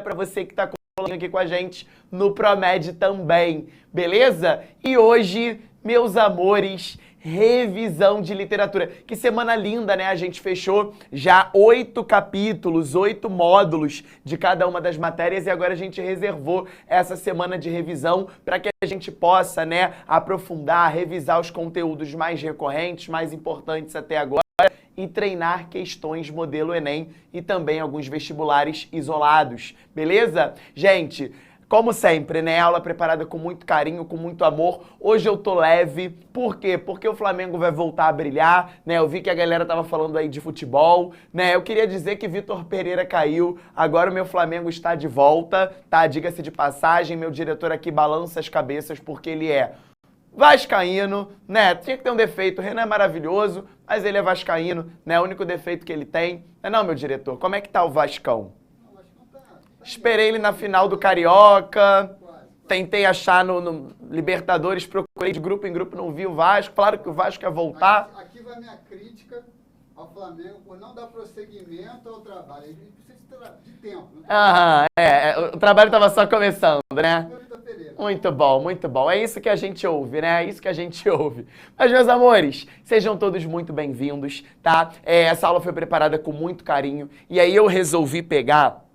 para você que está aqui com a gente no Promed também, beleza? E hoje, meus amores, revisão de literatura. Que semana linda, né? A gente fechou já 8 capítulos, 8 módulos de cada uma das matérias e agora a gente reservou essa semana de revisão para que a gente possa, né, aprofundar, revisar os conteúdos mais recorrentes, mais importantes até agora e treinar questões modelo Enem e também alguns vestibulares isolados, beleza? Gente, como sempre, né? Aula preparada com muito carinho, com muito amor. Hoje eu tô leve. Por quê? Porque o Flamengo vai voltar a brilhar, né? Eu vi que a galera tava falando aí de futebol, né? Eu queria dizer que Vitor Pereira caiu. Agora o meu Flamengo está de volta, tá? Diga-se de passagem, meu diretor aqui balança as cabeças porque ele é vascaíno, né? Tinha que ter um defeito. O Renan é maravilhoso, mas ele é vascaíno, né? O único defeito que ele tem. Não, meu diretor, como é que tá o Vascão? Esperei ele na final do Carioca, tentei achar no Libertadores, procurei de grupo em grupo, não vi o Vasco. Claro que o Vasco ia voltar. Aqui vai minha crítica ao Flamengo por não dar prosseguimento ao trabalho. Ele precisa de tempo. O trabalho estava só começando, né? Muito bom, muito bom. É isso que a gente ouve, né? É isso que a gente ouve. Mas, meus amores, sejam todos muito bem-vindos, tá? Essa aula foi preparada com muito carinho e aí eu resolvi pegar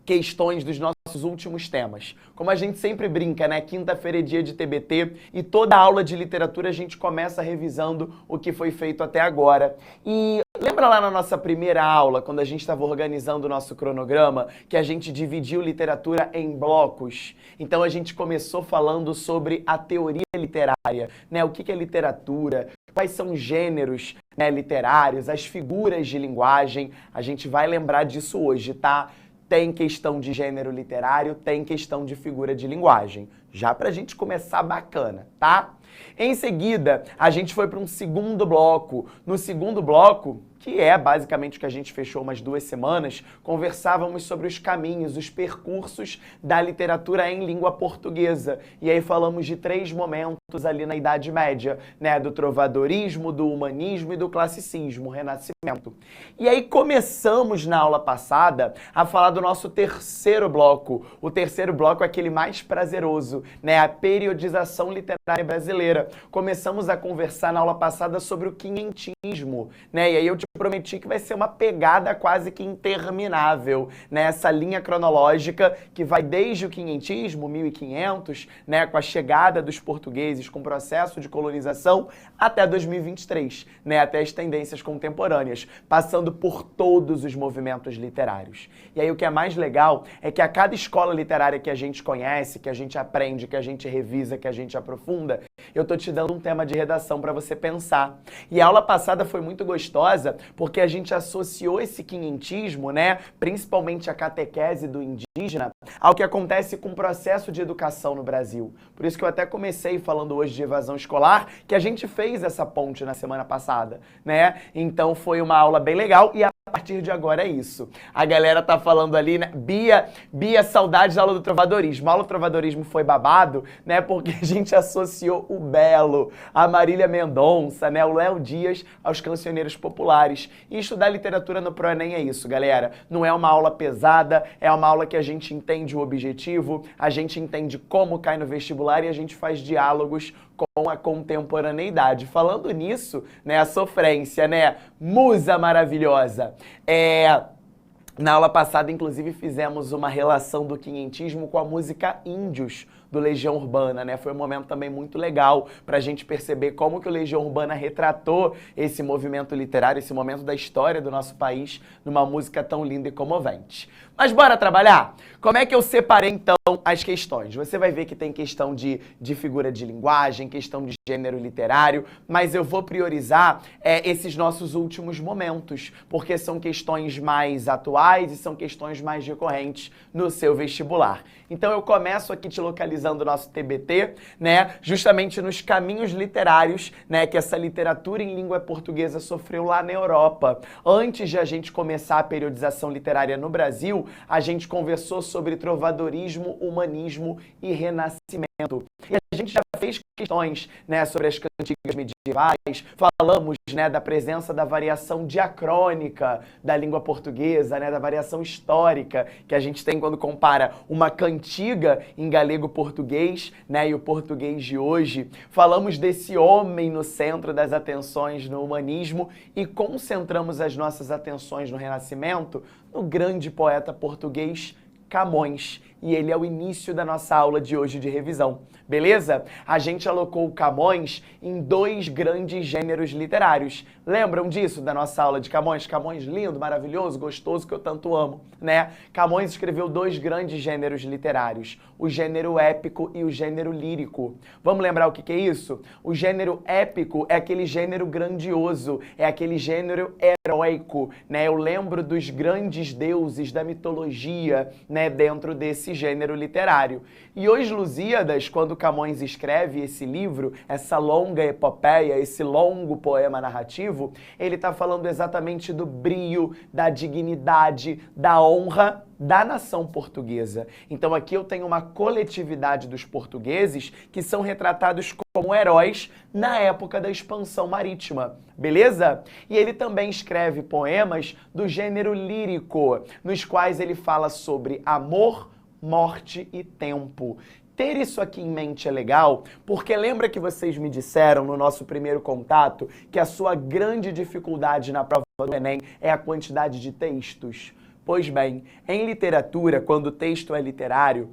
questões dos nossos últimos temas. Como a gente sempre brinca, né? Quinta-feira é dia de TBT e toda aula de literatura a gente começa revisando o que foi feito até agora. E lembra lá na nossa primeira aula, quando a gente estava organizando o nosso cronograma, que a gente dividiu literatura em blocos? Então a gente começou falando sobre a teoria literária, né? O que é literatura, quais são os gêneros, né, literários, as figuras de linguagem. A gente vai lembrar disso hoje, tá? Tem questão de gênero literário, tem questão de figura de linguagem. Já pra gente começar bacana, tá? Em seguida, a gente foi para um segundo bloco. No segundo bloco, que é basicamente o que a gente fechou umas 2 semanas, conversávamos sobre os caminhos, os percursos da literatura em língua portuguesa. E aí falamos de 3 momentos ali na Idade Média, né? Do trovadorismo, do humanismo e do classicismo, Renascimento. E aí começamos na aula passada a falar do nosso terceiro bloco. O terceiro bloco é aquele mais prazeroso, né? A periodização literária brasileira. Começamos a conversar na aula passada sobre o quinhentismo, né? E aí eu te prometi que vai ser uma pegada quase que interminável, né? Essa linha cronológica que vai desde o quinhentismo, 1500, né? Com a chegada dos portugueses, com o processo de colonização, até 2023, né? Até as tendências contemporâneas, passando por todos os movimentos literários. E aí o que é mais legal é que a cada escola literária que a gente conhece, que a gente aprende, que a gente revisa, que a gente aprofunda, eu tô te dando um tema de redação para você pensar. E a aula passada foi muito gostosa porque a gente associou esse quinhentismo, né, principalmente a catequese do indígena, ao que acontece com o processo de educação no Brasil. Por isso que eu até comecei falando hoje de evasão escolar, que a gente fez essa ponte na semana passada, né? Então foi uma aula bem legal e a partir de agora é isso. A galera tá falando ali, né? Bia, saudades da aula do trovadorismo. A aula do trovadorismo foi babado, né? Porque a gente associou o Belo, a Marília Mendonça, né? O Léo Dias aos cancioneiros populares. E estudar literatura no ProEnem é isso, galera. Não é uma aula pesada, é uma aula que a gente entende o objetivo, a gente entende como cai no vestibular e a gente faz diálogos com a contemporaneidade. Falando nisso, né, a sofrência, né, musa maravilhosa. Na aula passada, inclusive, fizemos uma relação do quinhentismo com a música Índios, do Legião Urbana, né? Foi um momento também muito legal para a gente perceber como que o Legião Urbana retratou esse movimento literário, esse momento da história do nosso país, numa música tão linda e comovente. Mas bora trabalhar? Como é que eu separei, então, as questões? Você vai ver que tem questão de figura de linguagem, questão de gênero literário, mas eu vou priorizar esses nossos últimos momentos, porque são questões mais atuais e são questões mais recorrentes no seu vestibular. Então eu começo aqui te localizando o nosso TBT, né, justamente nos caminhos literários, né, que essa literatura em língua portuguesa sofreu lá na Europa. Antes de a gente começar a periodização literária no Brasil, a gente conversou sobre trovadorismo, humanismo e renascimento. E a gente já fez questões, né, sobre as cantigas medievais, falamos, né, da presença da variação diacrônica da língua portuguesa, né, da variação histórica que a gente tem quando compara uma cantiga em galego-português, né, e o português de hoje. Falamos desse homem no centro das atenções no humanismo e concentramos as nossas atenções no Renascimento no grande poeta português Camões. E ele é o início da nossa aula de hoje de revisão, beleza? A gente alocou Camões em 2 grandes gêneros literários. Lembram disso, da nossa aula de Camões? Camões lindo, maravilhoso, gostoso, que eu tanto amo, né? Camões escreveu 2 grandes gêneros literários, o gênero épico e o gênero lírico. Vamos lembrar o que é isso? O gênero épico é aquele gênero grandioso, é aquele gênero heróico, né? Eu lembro dos grandes deuses da mitologia, né, dentro desse gênero literário. E Os Lusíadas, quando Camões escreve esse livro, essa longa epopeia, esse longo poema narrativo, ele está falando exatamente do brio, da dignidade, da honra da nação portuguesa. Então aqui eu tenho uma coletividade dos portugueses que são retratados como heróis na época da expansão marítima, beleza? E ele também escreve poemas do gênero lírico, nos quais ele fala sobre amor, morte e tempo. Ter isso aqui em mente é legal, porque lembra que vocês me disseram no nosso primeiro contato que a sua grande dificuldade na prova do Enem é a quantidade de textos? Pois bem, em literatura, quando o texto é literário,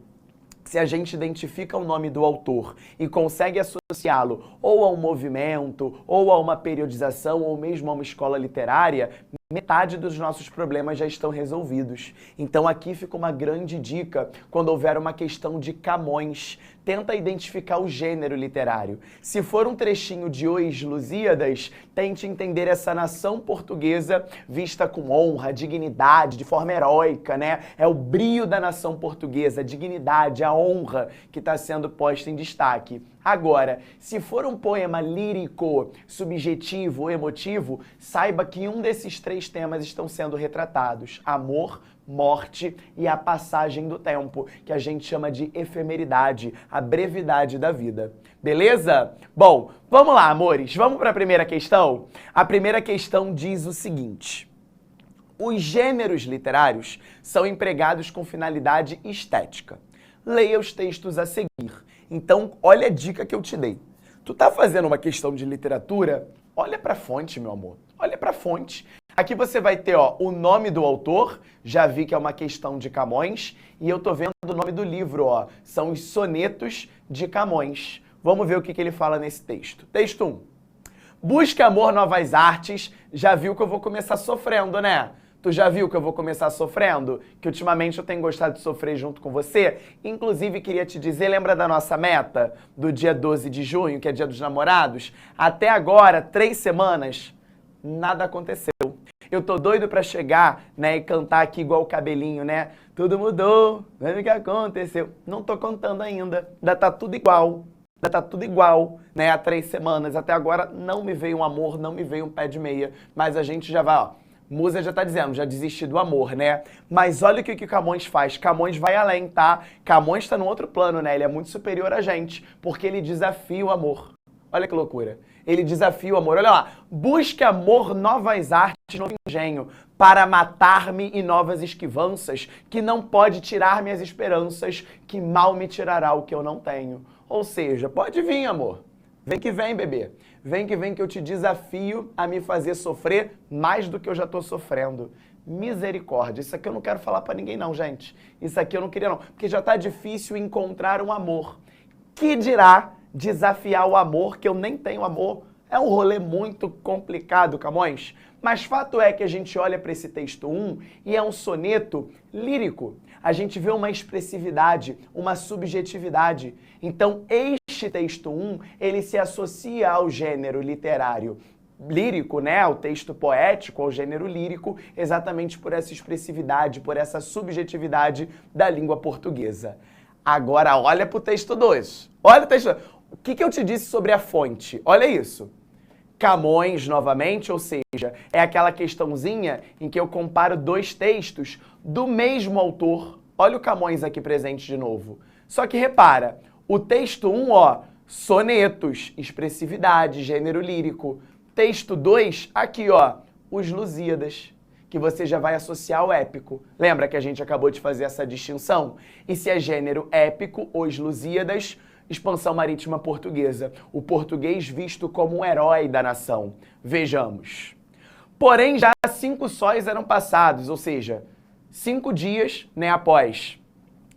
se a gente identifica o nome do autor e consegue associá-lo ou a um movimento, ou a uma periodização, ou mesmo a uma escola literária, metade dos nossos problemas já estão resolvidos. Então aqui fica uma grande dica quando houver uma questão de Camões. Tenta identificar o gênero literário. Se for um trechinho de Os Lusíadas, tente entender essa nação portuguesa vista com honra, dignidade, de forma heróica, né? É o brio da nação portuguesa, a dignidade, a honra que está sendo posta em destaque. Agora, se for um poema lírico, subjetivo, emotivo, saiba que um desses 3 temas estão sendo retratados: amor, morte e a passagem do tempo, que a gente chama de efemeridade, a brevidade da vida. Beleza? Bom, vamos lá, amores. Vamos para a primeira questão? A primeira questão diz o seguinte: os gêneros literários são empregados com finalidade estética. Leia os textos a seguir. Então, olha a dica que eu te dei. Tu tá fazendo uma questão de literatura? Olha para a fonte, meu amor. Olha para a fonte. Aqui você vai ter, ó, o nome do autor, já vi que é uma questão de Camões, e eu tô vendo o nome do livro, ó, são os Sonetos de Camões. Vamos ver o que ele fala nesse texto. Texto 1. Busque amor, novas artes. Já viu que eu vou começar sofrendo, né? Tu já viu que eu vou começar sofrendo? Que ultimamente eu tenho gostado de sofrer junto com você? Inclusive, queria te dizer, lembra da nossa meta? Do dia 12 de junho, que é dia dos namorados? Até agora, 3 semanas, nada aconteceu. Eu tô doido pra chegar, né, e cantar aqui igual o Cabelinho, né? Tudo mudou, o que aconteceu? Não tô contando ainda, ainda tá tudo igual. Ainda tá tudo igual, né, há 3 semanas. Até agora não me veio um amor, não me veio um pé de meia. Mas a gente já vai, ó. Musa já tá dizendo, já desisti do amor, né? Mas olha o que o Camões faz. Camões vai além, tá? Camões tá num outro plano, né? Ele é muito superior a gente, porque ele desafia o amor. Olha que loucura. Ele desafia o amor. Olha lá. Busque amor, novas artes, novo engenho, para matar-me e novas esquivanças, que não pode tirar minhas esperanças, que mal me tirará o que eu não tenho. Ou seja, pode vir, amor. Vem que vem, bebê. Vem que eu te desafio a me fazer sofrer mais do que eu já tô sofrendo. Misericórdia. Isso aqui eu não quero falar pra ninguém não, gente. Isso aqui eu não queria não. Porque já tá difícil encontrar um amor. Que dirá desafiar o amor, que eu nem tenho amor? É um rolê muito complicado, Camões. Mas fato é que a gente olha para esse texto 1 e é um soneto lírico. A gente vê uma expressividade, uma subjetividade. Então, este texto 1, ele se associa ao gênero literário lírico, né, ao texto poético, ao gênero lírico, exatamente por essa expressividade, por essa subjetividade da língua portuguesa. Agora, olha para o texto 2. Olha o texto 2. O que eu te disse sobre a fonte? Olha isso. Camões, novamente, ou seja, é aquela questãozinha em que eu comparo 2 textos do mesmo autor. Olha o Camões aqui presente de novo. Só que repara, o texto 1, ó, Sonetos, expressividade, gênero lírico. Texto 2, aqui ó, os Lusíadas, que você já vai associar ao épico. Lembra que a gente acabou de fazer essa distinção? E se é gênero épico, os Lusíadas, expansão marítima portuguesa. O português visto como um herói da nação. Vejamos. Porém, já 5 sóis eram passados, ou seja, 5 dias, né, após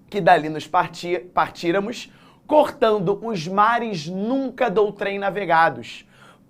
que dali nos partíramos, cortando os mares nunca doutrem navegados,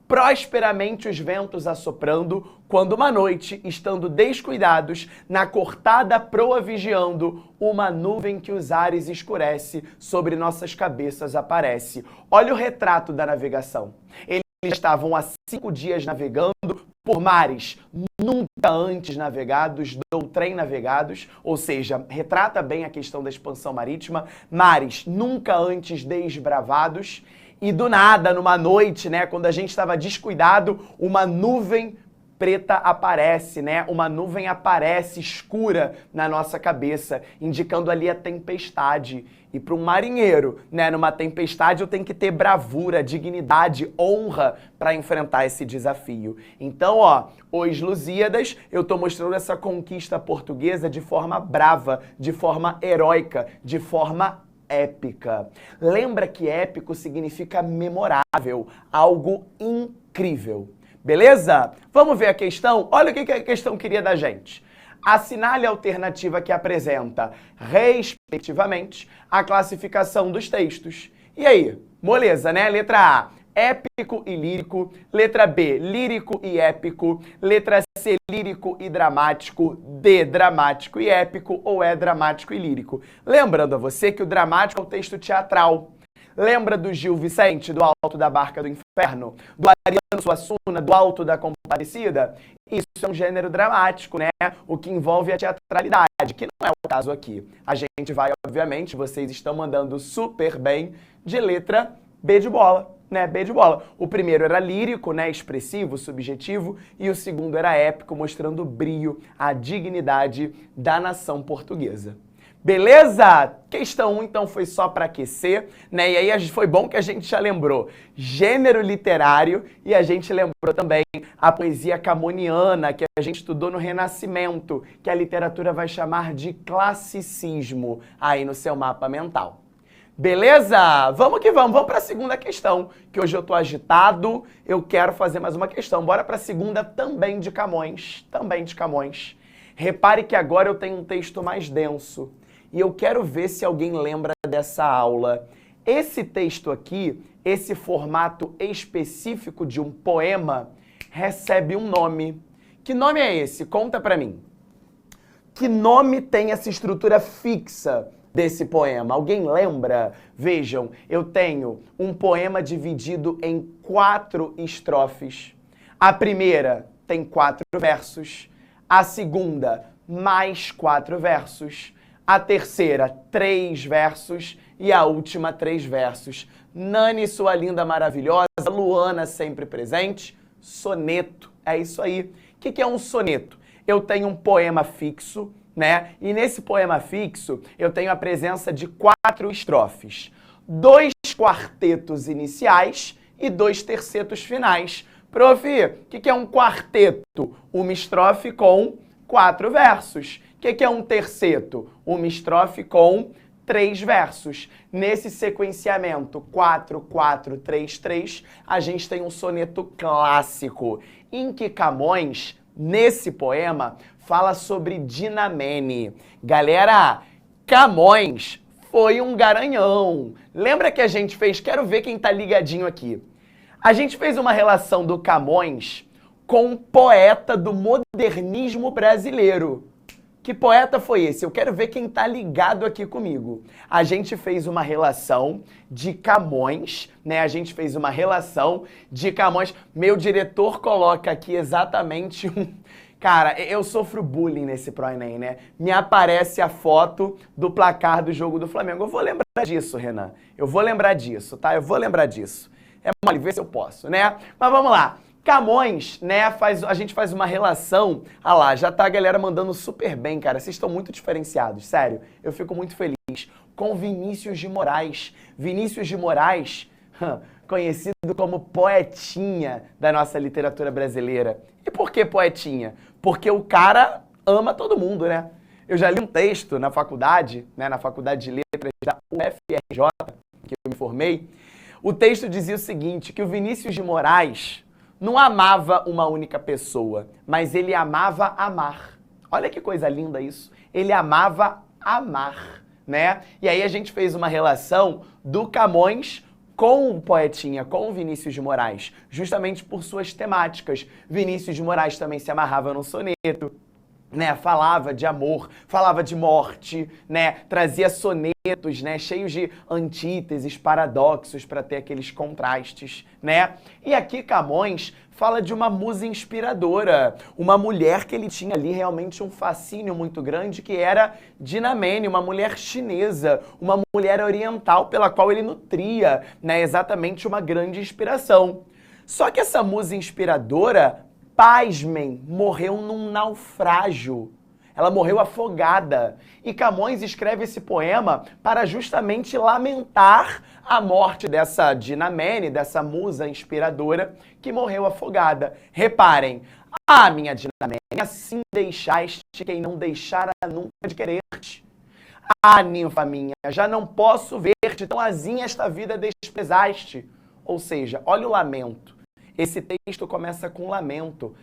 prosperamente os ventos assoprando, quando uma noite, estando descuidados, na cortada proa vigiando, uma nuvem que os ares escurece, sobre nossas cabeças aparece. Olha o retrato da navegação. Eles estavam há 5 dias navegando por mares nunca antes navegados, doutrem navegados, ou seja, retrata bem a questão da expansão marítima, mares nunca antes desbravados, e do nada, numa noite, né, quando a gente estava descuidado, uma nuvem preta aparece, né? Uma nuvem aparece escura na nossa cabeça, indicando ali a tempestade. E para um marinheiro, né, numa tempestade eu tenho que ter bravura, dignidade, honra para enfrentar esse desafio. Então, ó, os Lusíadas, eu tô mostrando essa conquista portuguesa de forma brava, de forma heróica, de forma épica. Lembra que épico significa memorável, algo incrível. Beleza? Vamos ver a questão? Olha o que a questão queria da gente. Assinale a alternativa que apresenta, respectivamente, a classificação dos textos. E aí? Moleza, né? Letra A, épico e lírico. Letra B, lírico e épico. Letra C, lírico e dramático. D, dramático e épico. Ou é dramático e lírico. Lembrando a você que o dramático é o texto teatral. Lembra do Gil Vicente, do Alto da Barca do Inferno? Do Ariano Suassuna, do Alto da Compadecida? Isso é um gênero dramático, né? O que envolve a teatralidade, que não é o caso aqui. A gente vai, obviamente, vocês estão mandando super bem, de letra B de bola, né? B de bola. O primeiro era lírico, né? Expressivo, subjetivo, e o segundo era épico, mostrando o brio, a dignidade da nação portuguesa. Beleza? Questão 1, então, foi só para aquecer, né? E aí foi bom que a gente já lembrou gênero literário e a gente lembrou também a poesia camoniana, que a gente estudou no Renascimento, que a literatura vai chamar de classicismo, aí no seu mapa mental. Beleza? Vamos que vamos. Vamos para a segunda questão, que hoje eu tô agitado, eu quero fazer mais uma questão. Bora para a segunda, também de Camões, Repare que agora eu tenho um texto mais denso. E eu quero ver se alguém lembra dessa aula. Esse texto aqui, esse formato específico de um poema, recebe um nome. Que nome é esse? Conta pra mim. Que nome tem essa estrutura fixa desse poema? Alguém lembra? Vejam, eu tenho um poema dividido em 4 estrofes. A primeira tem 4 versos. A segunda, mais 4 versos. A terceira, 3 versos. E a última, 3 versos. Nani, sua linda, maravilhosa. Luana, sempre presente. Soneto. É isso aí. O que é um soneto? Eu tenho um poema fixo, né? E nesse poema fixo, eu tenho a presença de 4 estrofes. 2 quartetos iniciais e 2 tercetos finais. Prof, o que é um quarteto? Uma estrofe com 4 versos. O que é um terceto? Uma estrofe com 3 versos. Nesse sequenciamento 4, 4, 3, 3, a gente tem um soneto clássico, em que Camões, nesse poema, fala sobre Dinamene. Galera, Camões foi um garanhão. Lembra que a gente fez? Quero ver quem tá ligadinho aqui. A gente fez uma relação do Camões com um poeta do modernismo brasileiro. Que poeta foi esse? Eu quero ver quem tá ligado aqui comigo. A gente fez uma relação de Camões, né? A gente fez uma relação de Camões. Meu diretor coloca aqui exatamente um... Cara, eu sofro bullying nesse ProEnem, né? Me aparece a foto do placar do jogo do Flamengo. Eu vou lembrar disso, Renan. Eu vou lembrar disso, tá? Eu vou lembrar disso. É mole, ver se eu posso, né? Mas vamos lá. Camões, né, a gente faz uma relação, ah lá, já tá a galera mandando super bem, cara, vocês estão muito diferenciados, sério, eu fico muito feliz, com Vinícius de Moraes. Vinícius de Moraes, conhecido como poetinha da nossa literatura brasileira. E por que poetinha? Porque o cara ama todo mundo, né? Eu já li um texto na faculdade, né, na Faculdade de Letras da UFRJ, que eu me formei. O texto dizia o seguinte, que o Vinícius de Moraes não amava uma única pessoa, mas ele amava amar. Olha que coisa linda isso. Ele amava amar, né? E aí a gente fez uma relação do Camões com o poetinha, com o Vinícius de Moraes, justamente por suas temáticas. Vinícius de Moraes também se amarrava num soneto, né, falava de amor, falava de morte, né, trazia sonetos, né, cheios de antíteses, paradoxos para ter aqueles contrastes, né? E aqui Camões fala de uma musa inspiradora, uma mulher que ele tinha ali realmente um fascínio muito grande, que era Dinamene, uma mulher chinesa, uma mulher oriental pela qual ele nutria, né, exatamente uma grande inspiração. Só que essa musa inspiradora, pasmem, morreu num naufrágio. Ela morreu afogada. E Camões escreve esse poema para justamente lamentar a morte dessa Dinamene, dessa musa inspiradora, que morreu afogada. Reparem, minha Dinamene, assim deixaste quem não deixara nunca de querer-te. Ninfa minha, já não posso ver-te, tão azinha esta vida desprezaste. Ou seja, olha o lamento. Esse texto começa com lamento.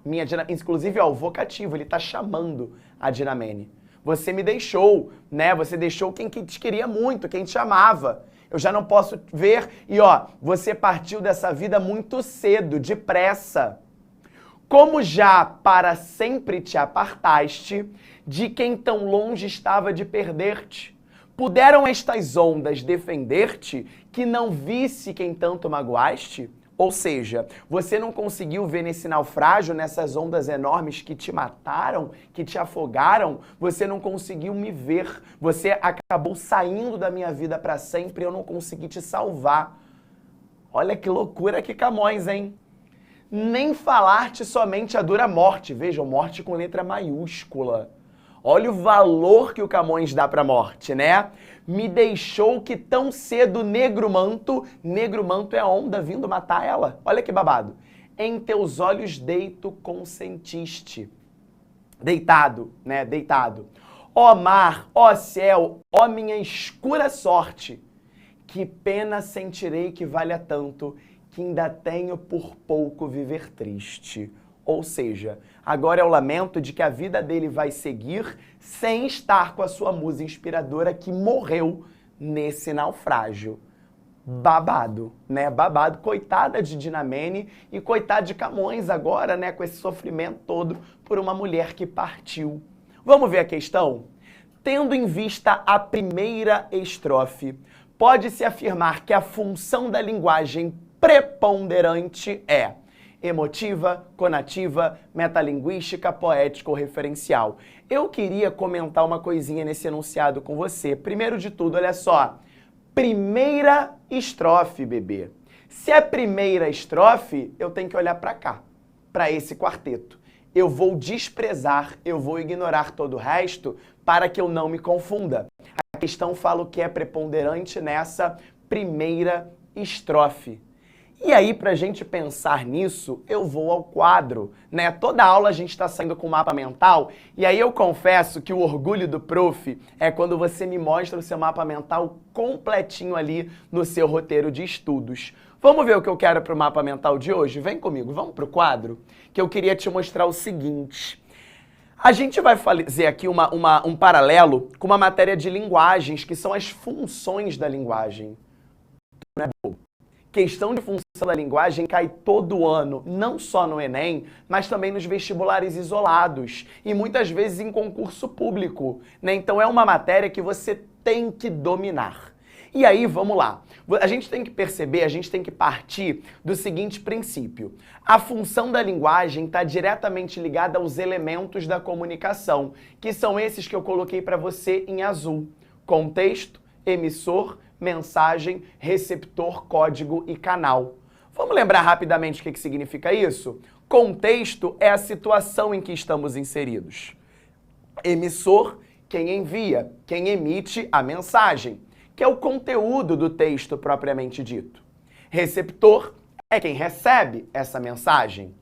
Minha Dinamene, inclusive o vocativo, ele está chamando a Dinamene. Você me deixou, né? Você deixou quem te queria muito, quem te amava. Eu já não posso ver. E você partiu dessa vida muito cedo, depressa. Como já para sempre te apartaste de quem tão longe estava de perder-te. Puderam estas ondas defender-te que não visse quem tanto magoaste? Ou seja, você não conseguiu ver nesse naufrágio, nessas ondas enormes que te mataram, que te afogaram, você não conseguiu me ver, você acabou saindo da minha vida para sempre e eu não consegui te salvar. Olha que loucura que Camões, hein? Nem falar-te somente a dura morte, vejam, morte com letra maiúscula. Olha o valor que o Camões dá para a morte, né? Me deixou que tão cedo negro manto é a onda vindo matar ela. Olha que babado. Em teus olhos deito consentiste. Deitado, né? Deitado. Ó mar, ó céu, ó minha escura sorte. Que pena sentirei que valha tanto, que ainda tenho por pouco viver triste. Ou seja, agora é o lamento de que a vida dele vai seguir sem estar com a sua musa inspiradora que morreu nesse naufrágio. Babado, né? Babado. Coitada de Dinamene e coitado de Camões agora, né? Com esse sofrimento todo por uma mulher que partiu. Vamos ver a questão? Tendo em vista a primeira estrofe, pode-se afirmar que a função da linguagem preponderante é emotiva, conativa, metalinguística, poética ou referencial. Eu queria comentar uma coisinha nesse enunciado com você. Primeiro de tudo, olha só. Primeira estrofe, bebê. Se é primeira estrofe, eu tenho que olhar para cá, para esse quarteto. Eu vou desprezar, eu vou ignorar todo o resto para que eu não me confunda. A questão fala o que é preponderante nessa primeira estrofe. E aí, pra gente pensar nisso, eu vou ao quadro, né? Toda aula a gente está saindo com mapa mental, e aí eu confesso que o orgulho do prof é quando você me mostra o seu mapa mental completinho ali no seu roteiro de estudos. Vamos ver o que eu quero pro mapa mental de hoje? Vem comigo, vamos pro quadro, que eu queria te mostrar o seguinte. A gente vai fazer aqui um paralelo com uma matéria de linguagens, que são as funções da linguagem. Não é bobo. Questão de função da linguagem cai todo ano, não só no Enem, mas também nos vestibulares isolados e muitas vezes em concurso público, né? Então é uma matéria que você tem que dominar. E aí, vamos lá. A gente tem que perceber, a gente tem que partir do seguinte princípio. A função da linguagem está diretamente ligada aos elementos da comunicação, que são esses que eu coloquei para você em azul. Contexto, emissor, mensagem, receptor, código e canal. Vamos lembrar rapidamente o que significa isso? Contexto é a situação em que estamos inseridos. Emissor, quem envia, quem emite a mensagem, que é o conteúdo do texto propriamente dito. Receptor é quem recebe essa mensagem.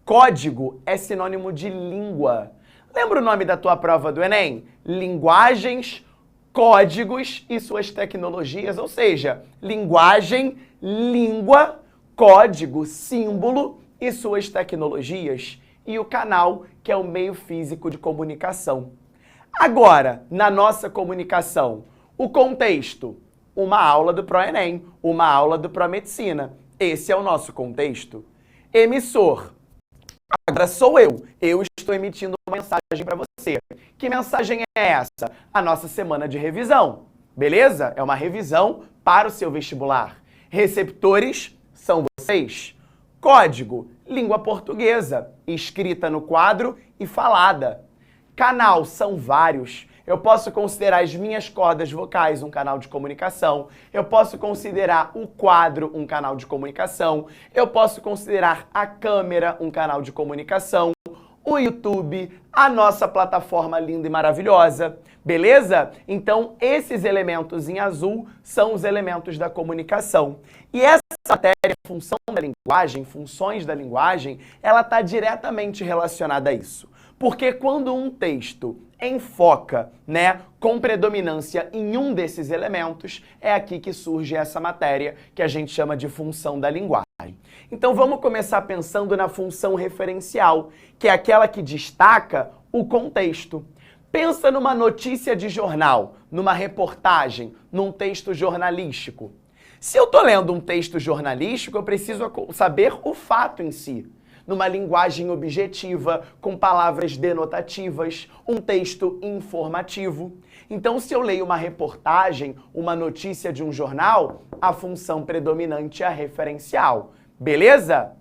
Código é sinônimo de língua. Lembra o nome da tua prova do Enem? Linguagens, códigos e suas tecnologias, ou seja, linguagem, língua, código, símbolo e suas tecnologias. E o canal, que é o meio físico de comunicação. Agora, na nossa comunicação, o contexto, uma aula do ProEnem, uma aula do ProMedicina. Esse é o nosso contexto. Emissor. Agora sou eu estou emitindo uma mensagem para você. Que mensagem é essa? A nossa semana de revisão, beleza? É uma revisão para o seu vestibular. Receptores são vocês. Código, língua portuguesa, escrita no quadro e falada. Canal, são vários. Eu posso considerar as minhas cordas vocais um canal de comunicação. Eu posso considerar o quadro um canal de comunicação. Eu posso considerar a câmera um canal de comunicação. O YouTube, a nossa plataforma linda e maravilhosa. Beleza? Então, esses elementos em azul são os elementos da comunicação. E essa matéria, função da linguagem, funções da linguagem, ela está diretamente relacionada a isso. Porque quando um texto enfoca, com predominância em um desses elementos, é aqui que surge essa matéria que a gente chama de função da linguagem. Então vamos começar pensando na função referencial, que é aquela que destaca o contexto. Pensa numa notícia de jornal, numa reportagem, num texto jornalístico. Se eu estou lendo um texto jornalístico, eu preciso saber o fato em si. Numa linguagem objetiva, com palavras denotativas, um texto informativo. Então, se eu leio uma reportagem, uma notícia de um jornal, a função predominante é a referencial. Beleza?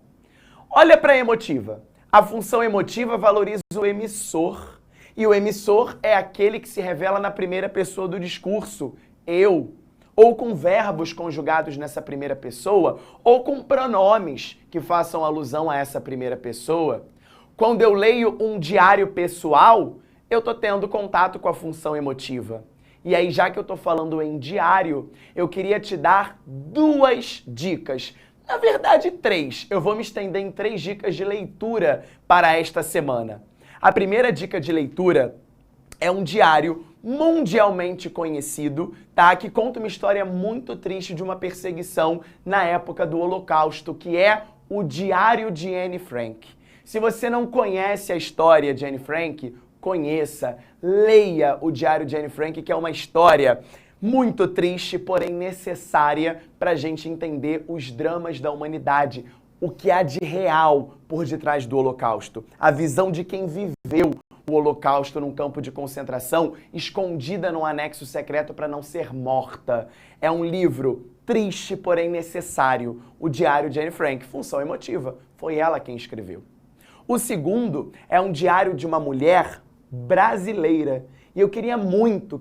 Olha para a emotiva. A função emotiva valoriza o emissor. E o emissor é aquele que se revela na primeira pessoa do discurso, eu. Ou com verbos conjugados nessa primeira pessoa, ou com pronomes que façam alusão a essa primeira pessoa. Quando eu leio um diário pessoal, eu estou tendo contato com a função emotiva. E aí, já que eu estou falando em diário, eu queria te dar 2 dicas. Na verdade, 3. Eu vou me estender em 3 dicas de leitura para esta semana. A primeira dica de leitura é um diário mundialmente conhecido, tá? Que conta uma história muito triste de uma perseguição na época do Holocausto, que é o Diário de Anne Frank. Se você não conhece a história de Anne Frank, conheça, leia o Diário de Anne Frank, que é uma história muito triste, porém necessária para a gente entender os dramas da humanidade, o que há de real por detrás do Holocausto, a visão de quem viveu o Holocausto num campo de concentração, escondida num anexo secreto para não ser morta. É um livro triste, porém necessário. O Diário de Anne Frank, função emotiva. Foi ela quem escreveu. O segundo é um diário de uma mulher brasileira. E eu queria muito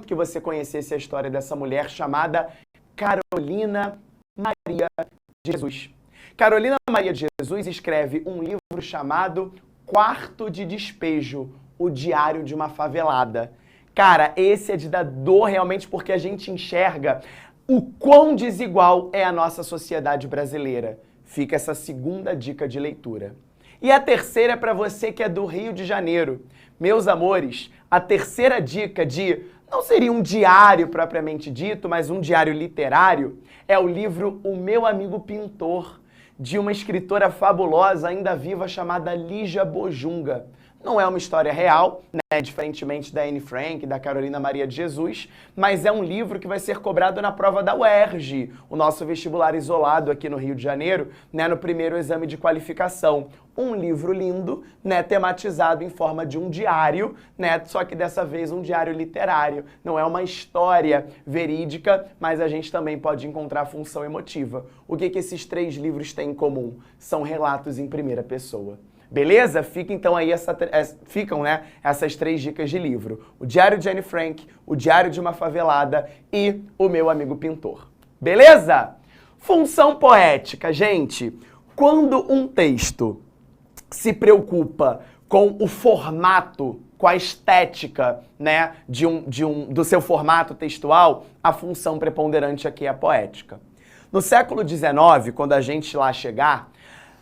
que você conhecesse a história dessa mulher chamada Carolina Maria de Jesus. Carolina Maria de Jesus escreve um livro chamado Quarto de Despejo, o Diário de uma Favelada. Cara, esse é de dar dor realmente porque a gente enxerga o quão desigual é a nossa sociedade brasileira. Fica essa segunda dica de leitura. E a terceira é para você que é do Rio de Janeiro. Meus amores, a terceira dica não seria um diário propriamente dito, mas um diário literário, é o livro O Meu Amigo Pintor, de uma escritora fabulosa, ainda viva, chamada Lígia Bojunga. Não é uma história real, diferentemente da Anne Frank, da Carolina Maria de Jesus, mas é um livro que vai ser cobrado na prova da UERJ, o nosso vestibular isolado aqui no Rio de Janeiro, no primeiro exame de qualificação. Um livro lindo, tematizado em forma de um diário, só que dessa vez um diário literário. Não é uma história verídica, mas a gente também pode encontrar a função emotiva. O que esses 3 livros têm em comum? São relatos em primeira pessoa. Beleza? Fica então aí essas 3 dicas de livro. O Diário de Anne Frank, o Diário de uma Favelada e O Meu Amigo Pintor. Beleza? Função poética, gente. Quando um texto se preocupa com o formato, com a estética, do seu formato textual, a função preponderante aqui é a poética. No século XIX, quando a gente lá chegar,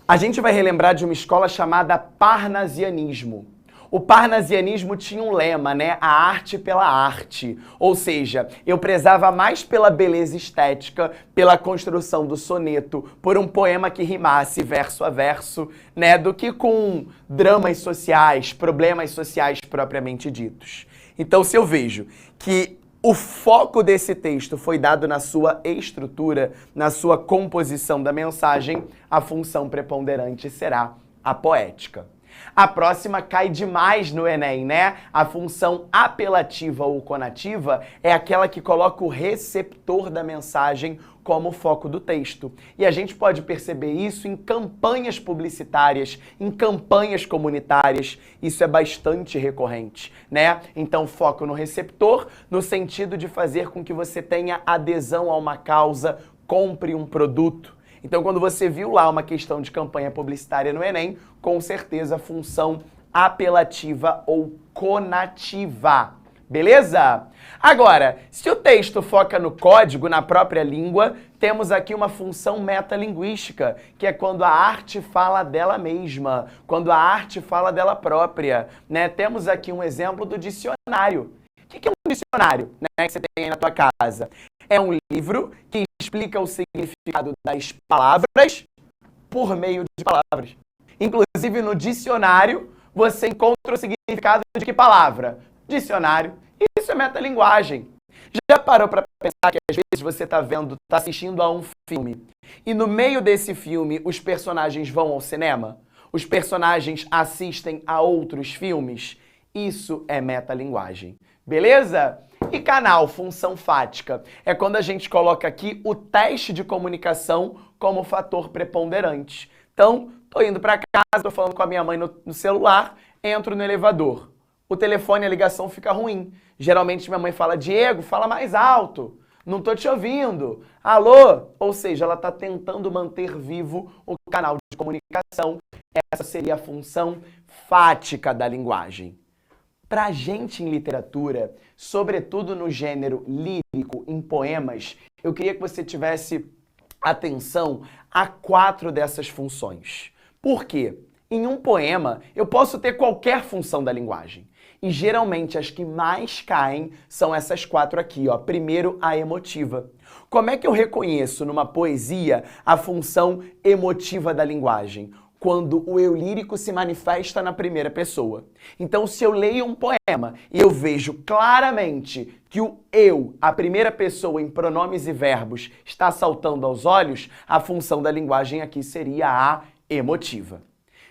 a gente vai relembrar de uma escola chamada Parnasianismo. O parnasianismo tinha um lema, né? A arte pela arte. Ou seja, eu prezava mais pela beleza estética, pela construção do soneto, por um poema que rimasse verso a verso, né? Do que com dramas sociais, problemas sociais propriamente ditos. Então, se eu vejo que o foco desse texto foi dado na sua estrutura, na sua composição da mensagem, a função preponderante será a poética. A próxima cai demais no Enem, né? A função apelativa ou conativa é aquela que coloca o receptor da mensagem como foco do texto. E a gente pode perceber isso em campanhas publicitárias, em campanhas comunitárias. Isso é bastante recorrente, né? Então, foco no receptor, no sentido de fazer com que você tenha adesão a uma causa, compre um produto. Então, quando você viu lá uma questão de campanha publicitária no Enem, com certeza função apelativa ou conativa. Beleza? Agora, se o texto foca no código, na própria língua, temos aqui uma função metalinguística, que é quando a arte fala dela mesma, quando a arte fala dela própria, né? Temos aqui um exemplo do dicionário. O que é um dicionário, né, que você tem aí na tua casa? É um livro que explica o significado das palavras por meio de palavras. Inclusive, no dicionário, você encontra o significado de que palavra? Dicionário. Isso é metalinguagem. Já parou para pensar que às vezes você está assistindo a um filme e no meio desse filme os personagens vão ao cinema? Os personagens assistem a outros filmes? Isso é metalinguagem. Beleza? E canal, função fática, é quando a gente coloca aqui o teste de comunicação como fator preponderante. Então, tô indo para casa, tô falando com a minha mãe no celular, entro no elevador. O telefone, a ligação fica ruim. Geralmente minha mãe fala, Diego, fala mais alto. Não tô te ouvindo. Alô? Ou seja, ela tá tentando manter vivo o canal de comunicação. Essa seria a função fática da linguagem. Pra gente em literatura, sobretudo no gênero lírico, em poemas, eu queria que você tivesse atenção a 4 dessas funções. Por quê? Em um poema, eu posso ter qualquer função da linguagem. E geralmente as que mais caem são essas 4 aqui, ó. Primeiro, a emotiva. Como é que eu reconheço numa poesia a função emotiva da linguagem? Quando o eu lírico se manifesta na primeira pessoa. Então, se eu leio um poema e eu vejo claramente que o eu, a primeira pessoa em pronomes e verbos, está saltando aos olhos, a função da linguagem aqui seria a emotiva.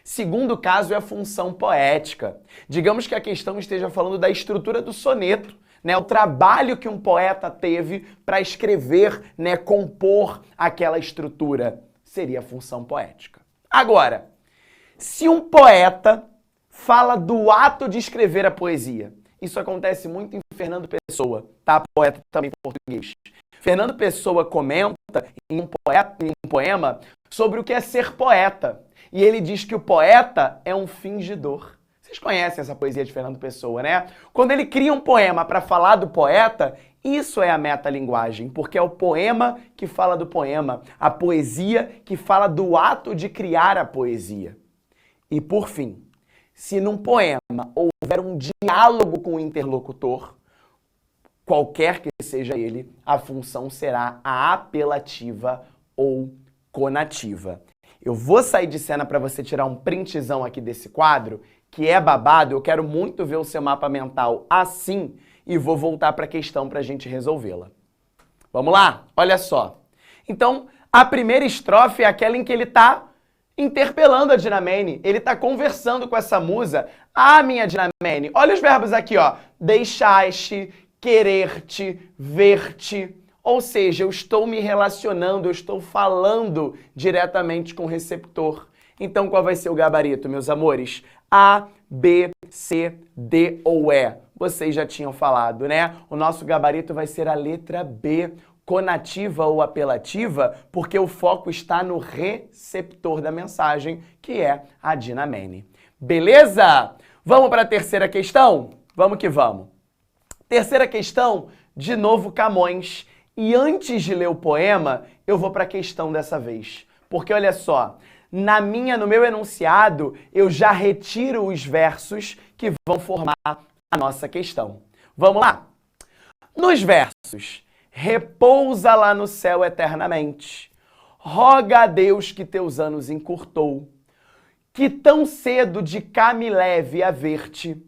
Segundo caso é a função poética. Digamos que a questão esteja falando da estrutura do soneto, né? O trabalho que um poeta teve para escrever, né, compor aquela estrutura, seria a função poética. Agora, se um poeta fala do ato de escrever a poesia, isso acontece muito em Fernando Pessoa, tá? Poeta também português. Fernando Pessoa comenta em um poema sobre o que é ser poeta. E ele diz que o poeta é um fingidor. Vocês conhecem essa poesia de Fernando Pessoa, né? Quando ele cria um poema para falar do poeta, isso é a metalinguagem, porque é o poema que fala do poema, a poesia que fala do ato de criar a poesia. E por fim, se num poema houver um diálogo com o interlocutor, qualquer que seja ele, a função será a apelativa ou conativa. Eu vou sair de cena para você tirar um printzão aqui desse quadro, que é babado, eu quero muito ver o seu mapa mental assim, e vou voltar para a questão para a gente resolvê-la. Vamos lá? Olha só. Então, a primeira estrofe é aquela em que ele está interpelando a Dinamene. Ele está conversando com essa musa. Ah, minha Dinamene, olha os verbos aqui, ó. Deixaste, querer-te, ver-te. Ou seja, eu estou me relacionando, eu estou falando diretamente com o receptor. Então, qual vai ser o gabarito, meus amores? A, B, C, D ou E. Vocês já tinham falado, né? O nosso gabarito vai ser a letra B, conativa ou apelativa, porque o foco está no receptor da mensagem, que é a Dinamene. Beleza? Vamos para a terceira questão? Vamos que vamos. Terceira questão, de novo Camões. E antes de ler o poema, eu vou para a questão dessa vez. Porque olha só, no meu enunciado, eu já retiro os versos que vão formar a nossa questão. Vamos lá? Nos versos, repousa lá no céu eternamente, roga a Deus que teus anos encurtou, que tão cedo de cá me leve a ver-te,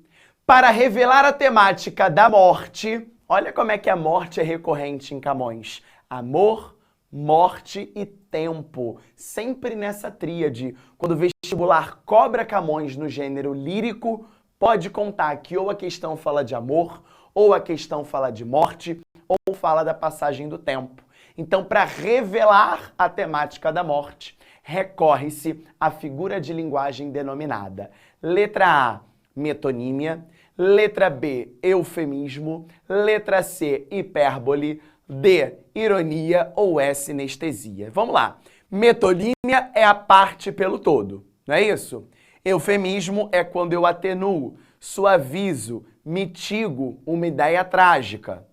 para revelar a temática da morte. Olha como é que a morte é recorrente em Camões. Amor, morte e tempo. Sempre nessa tríade. Quando o vestibular cobra Camões no gênero lírico, pode contar que ou a questão fala de amor, ou a questão fala de morte, ou fala da passagem do tempo. Então, para revelar a temática da morte, recorre-se à figura de linguagem denominada letra A, metonímia, letra B, eufemismo, letra C, hipérbole, D, ironia ou S, sinestesia. Vamos lá. Metonímia é a parte pelo todo, não é isso? Eufemismo é quando eu atenuo, suavizo, mitigo uma ideia trágica.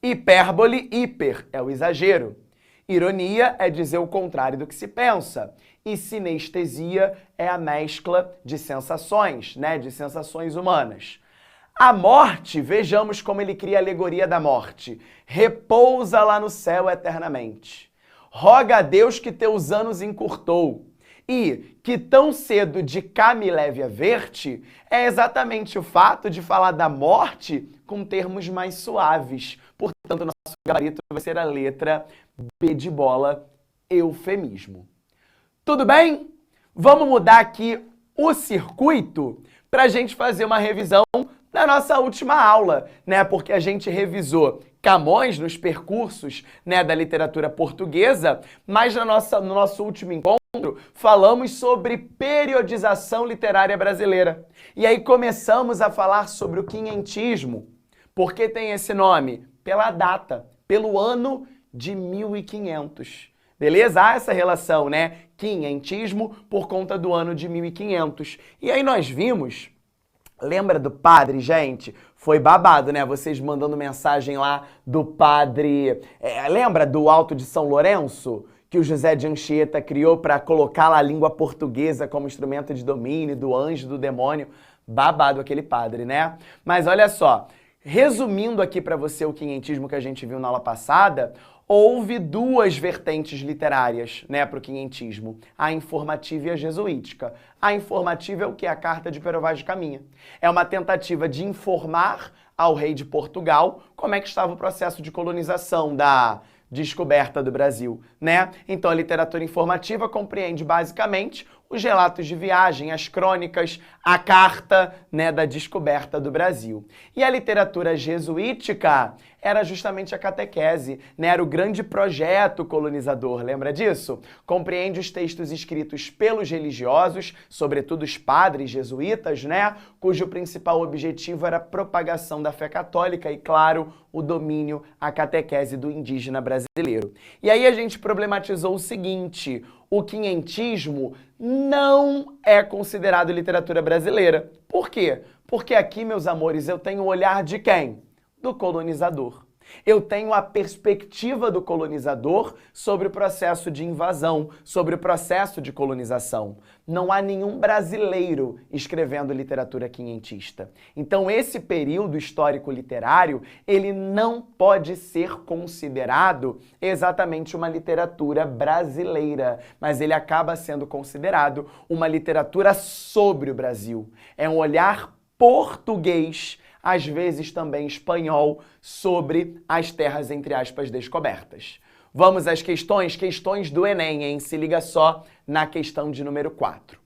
Hipérbole, hiper, é o exagero. Ironia é dizer o contrário do que se pensa. E sinestesia é a mescla de sensações, né? De sensações humanas. A morte, vejamos como ele cria a alegoria da morte. Repousa lá no céu eternamente. Roga a Deus que teus anos encurtou. E que tão cedo de cá me leve a ver-te é exatamente o fato de falar da morte com termos mais suaves. Portanto, nosso gabarito vai ser a letra B de bola, eufemismo. Tudo bem? Vamos mudar aqui o circuito para a gente fazer uma revisão da nossa última aula, né? Porque a gente revisou Camões nos percursos, né, da literatura portuguesa, mas no nosso último encontro falamos sobre periodização literária brasileira. E aí começamos a falar sobre o quinhentismo. Por que tem esse nome? Pela data, pelo ano de 1500. Beleza? Há essa relação, né? Quinhentismo por conta do ano de 1500. E aí nós vimos, lembra do padre, gente? Foi babado, né? Vocês mandando mensagem lá do padre... lembra do Alto de São Lourenço? Que o José de Anchieta criou para colocar lá a língua portuguesa como instrumento de domínio do anjo, do demônio. Babado aquele padre, né? Mas olha só, resumindo aqui para você o quinhentismo que a gente viu na aula passada, houve duas vertentes literárias, né, para o quinhentismo, a informativa e a jesuítica. A informativa é o que? A Carta de Pero Vaz de Caminha. É uma tentativa de informar ao rei de Portugal como é que estava o processo de colonização da descoberta do Brasil, né? Então a literatura informativa compreende basicamente os relatos de viagem, as crônicas, a carta, né, da descoberta do Brasil. E a literatura jesuítica era justamente a catequese, né? Era o grande projeto colonizador, lembra disso? Compreende os textos escritos pelos religiosos, sobretudo os padres jesuítas, né? Cujo principal objetivo era a propagação da fé católica e, claro, o domínio, a catequese do indígena brasileiro. E aí a gente problematizou o seguinte: o quinhentismo não é considerado literatura brasileira. Por quê? Porque aqui, meus amores, eu tenho o olhar de quem? Do colonizador. Eu tenho a perspectiva do colonizador sobre o processo de invasão, sobre o processo de colonização. Não há nenhum brasileiro escrevendo literatura quinhentista. Então, esse período histórico literário, ele não pode ser considerado exatamente uma literatura brasileira, mas ele acaba sendo considerado uma literatura sobre o Brasil. É um olhar português, às vezes também espanhol, sobre as terras, entre aspas, descobertas. Vamos às questões do Enem, hein? Se liga só na questão de número 4.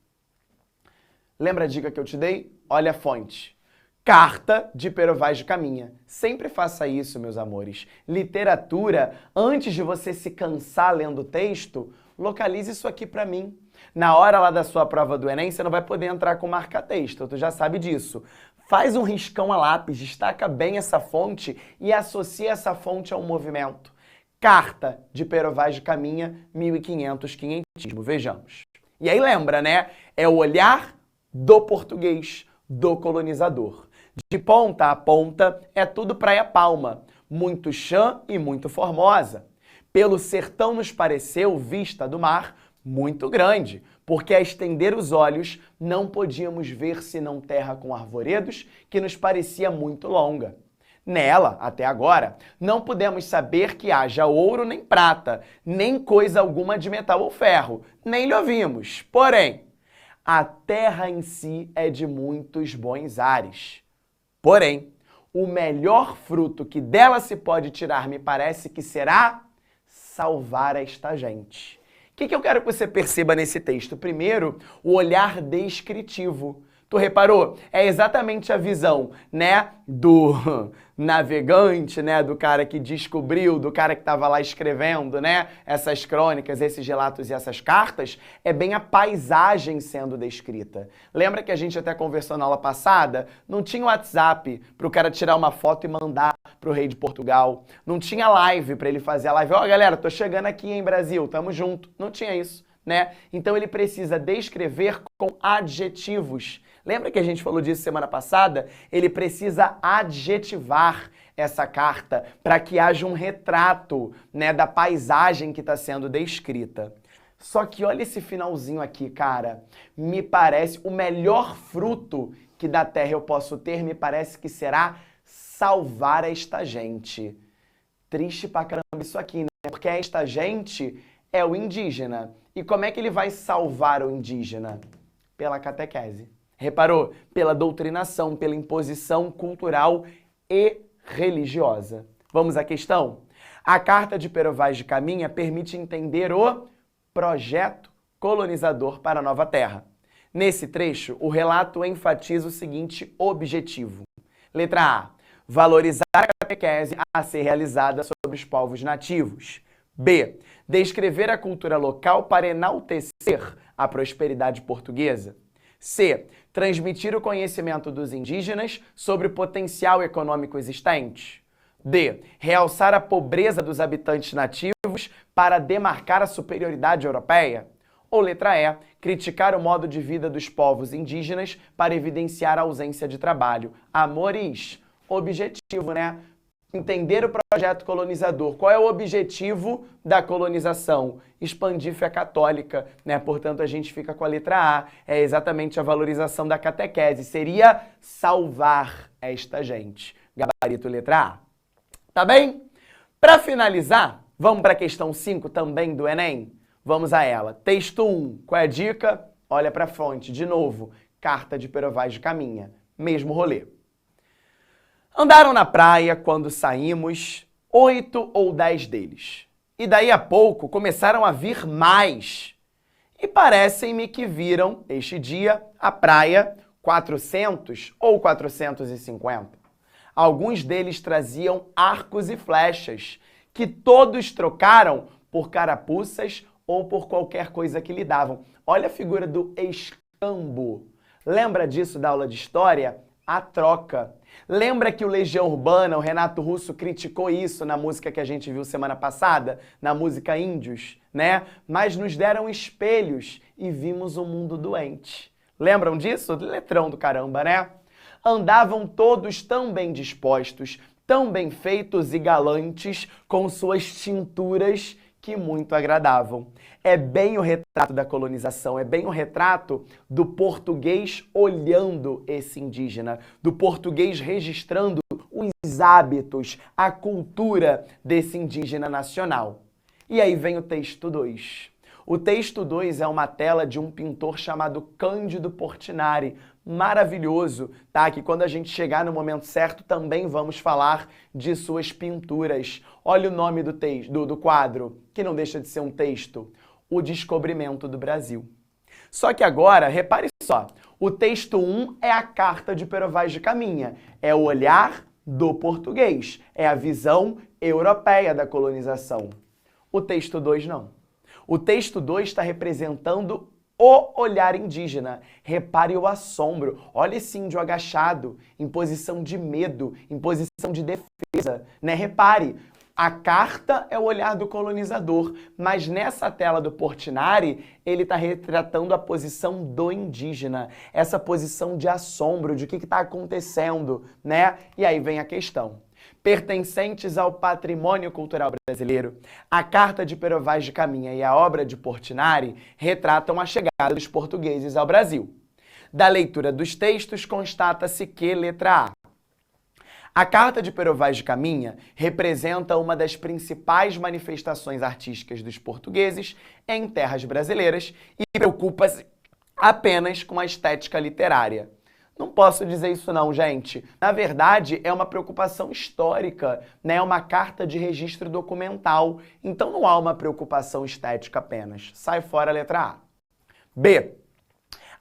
Lembra a dica que eu te dei? Olha a fonte. Carta de Pero Vaz de Caminha. Sempre faça isso, meus amores. Literatura, antes de você se cansar lendo o texto, localize isso aqui para mim. Na hora lá da sua prova do Enem, você não vai poder entrar com marca-texto, tu já sabe disso. Faz um riscão a lápis, destaca bem essa fonte e associa essa fonte a um movimento. Carta de Pero Vaz de Caminha, 1500, quinhentismo. Vejamos. E aí lembra, né? É o olhar do português, do colonizador. De ponta a ponta é tudo praia palma. muito chã e muito formosa. Pelo sertão nos pareceu vista do mar muito grande, porque a estender os olhos não podíamos ver senão terra com arvoredos, que nos parecia muito longa. Nela, até agora, não pudemos saber que haja ouro nem prata, nem coisa alguma de metal ou ferro, nem lhe ouvimos. Porém, a terra em si é de muitos bons ares. Porém, o melhor fruto que dela se pode tirar, me parece que será salvar esta gente. O que eu quero que você perceba nesse texto? Primeiro, o olhar descritivo. Tu reparou? É exatamente a visão, né, do navegante, né, do cara que descobriu, do cara que estava lá escrevendo, né, essas crônicas, esses relatos e essas cartas, é bem a paisagem sendo descrita. Lembra que a gente até conversou na aula passada? Não tinha WhatsApp para o cara tirar uma foto e mandar para o rei de Portugal. Não tinha live para ele fazer a live. Ó, galera, tô chegando aqui em Brasil, tamo junto. Não tinha isso, né? Então ele precisa descrever com adjetivos. Lembra que a gente falou disso semana passada? Ele precisa adjetivar essa carta para que haja um retrato, né, da paisagem que está sendo descrita. Só que olha esse finalzinho aqui, cara. Me parece o melhor fruto que da terra eu posso ter, me parece que será salvar esta gente. Triste pra caramba isso aqui, né? Porque esta gente é o indígena. E como é que ele vai salvar o indígena? Pela catequese. Reparou? Pela doutrinação, pela imposição cultural e religiosa. Vamos à questão? A carta de Pero Vaz de Caminha permite entender o projeto colonizador para a Nova Terra. Nesse trecho, o relato enfatiza o seguinte objetivo. Letra A. Valorizar a catequese a ser realizada sobre os povos nativos. B. Descrever a cultura local para enaltecer a prosperidade portuguesa. C. Transmitir o conhecimento dos indígenas sobre o potencial econômico existente. D. Realçar a pobreza dos habitantes nativos para demarcar a superioridade europeia. Ou letra E. Criticar o modo de vida dos povos indígenas para evidenciar a ausência de trabalho. Amores, objetivo, né? Entender o projeto colonizador. Qual é o objetivo da colonização? Expandir fé católica, né? Portanto, a gente fica com a letra A. É exatamente a valorização da catequese. Seria salvar esta gente. Gabarito letra A. Tá bem? Para finalizar, vamos para a questão 5 também do Enem? Vamos a ela. Texto 1. Qual é a dica? Olha para a fonte. De novo, carta de Pero Vaz de Caminha. Mesmo rolê. Andaram na praia quando saímos 8 ou 10 deles. E daí a pouco começaram a vir mais. E parecem-me que viram, este dia, a praia 400 ou 450. Alguns deles traziam arcos e flechas, que todos trocaram por carapuças ou por qualquer coisa que lhe davam. Olha a figura do escambo. Lembra disso da aula de história? A troca. Lembra que o Legião Urbana, o Renato Russo, criticou isso na música que a gente viu semana passada? Na música Índios, né? Mas nos deram espelhos e vimos um mundo doente. Lembram disso? Letrão do caramba, né? Andavam todos tão bem dispostos, tão bem feitos e galantes, com suas tinturas que muito agradavam. É bem o retrato da colonização, é bem o retrato do português olhando esse indígena, do português registrando os hábitos, a cultura desse indígena nacional. E aí vem o texto 2. O texto 2 é uma tela de um pintor chamado Cândido Portinari, maravilhoso, tá? Que quando a gente chegar no momento certo também vamos falar de suas pinturas. Olha o nome do quadro, que não deixa de ser um texto, O Descobrimento do Brasil. Só que agora, repare só, o texto 1 é a carta de Pero Vaz de Caminha, é o olhar do português, é a visão europeia da colonização. O texto 2 não. O texto 2 está representando o olhar indígena. Repare o assombro. Olha esse índio agachado, em posição de medo, em posição de defesa, né? Repare, a carta é o olhar do colonizador, mas nessa tela do Portinari, ele está retratando a posição do indígena, essa posição de assombro, de o que está acontecendo, né? E aí vem a questão. pertencentes ao patrimônio cultural brasileiro, a Carta de Pero Vaz de Caminha e a obra de Portinari retratam a chegada dos portugueses ao Brasil. Da leitura dos textos, constata-se que, letra A, a Carta de Pero Vaz de Caminha representa uma das principais manifestações artísticas dos portugueses em terras brasileiras e preocupa-se apenas com a estética literária. Não posso dizer isso não, gente. Na verdade, é uma preocupação histórica, né? É uma carta de registro documental. Então não há uma preocupação estética apenas. Sai fora a letra A. B.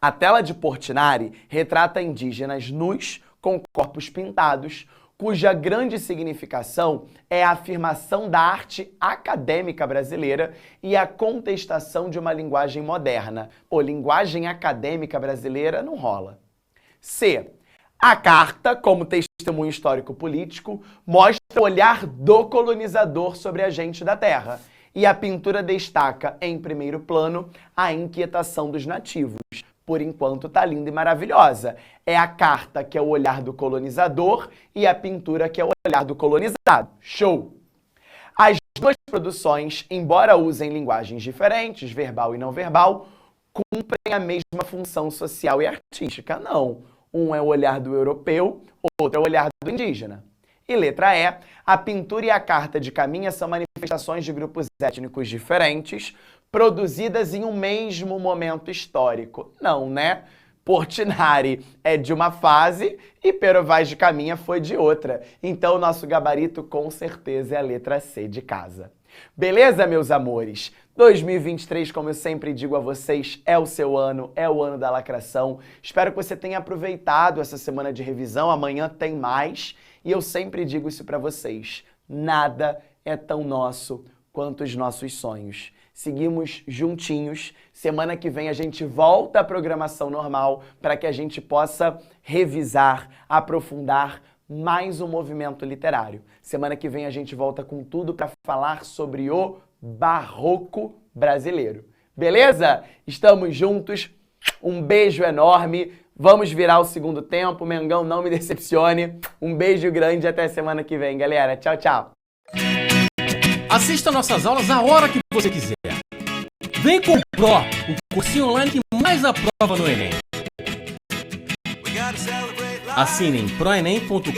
A tela de Portinari retrata indígenas nus com corpos pintados, cuja grande significação é a afirmação da arte acadêmica brasileira e a contestação de uma linguagem moderna. Pô, linguagem acadêmica brasileira não rola. C. A carta, como testemunho histórico-político, mostra o olhar do colonizador sobre a gente da terra. E a pintura destaca, em primeiro plano, a inquietação dos nativos. Por enquanto tá linda e maravilhosa. É a carta que é o olhar do colonizador e a pintura que é o olhar do colonizado. Show! As duas produções, embora usem linguagens diferentes, verbal e não verbal, cumprem a mesma função social e artística. Não. Um é o olhar do europeu, outro é o olhar do indígena. E letra E, a pintura e a Carta de Caminha são manifestações de grupos étnicos diferentes, produzidas em um mesmo momento histórico. Não, né? Portinari é de uma fase e Pero Vaz de Caminha foi de outra. Então o nosso gabarito com certeza é a letra C de casa. Beleza, meus amores? 2023, como eu sempre digo a vocês, é o seu ano, é o ano da lacração. Espero que você tenha aproveitado essa semana de revisão. Amanhã tem mais. E eu sempre digo isso para vocês. Nada é tão nosso quanto os nossos sonhos. Seguimos juntinhos. Semana que vem a gente volta à programação normal para que a gente possa revisar, aprofundar mais um movimento literário. Semana que vem a gente volta com tudo para falar sobre o barroco brasileiro. Beleza? Estamos juntos. Um beijo enorme. Vamos virar o segundo tempo. Mengão, não me decepcione. Um beijo grande e até semana que vem, galera. Tchau, tchau. Assista nossas aulas a hora que você quiser. Vem com o Pro, o cursinho online que mais aprova no Enem. Assinem proenem.com.br.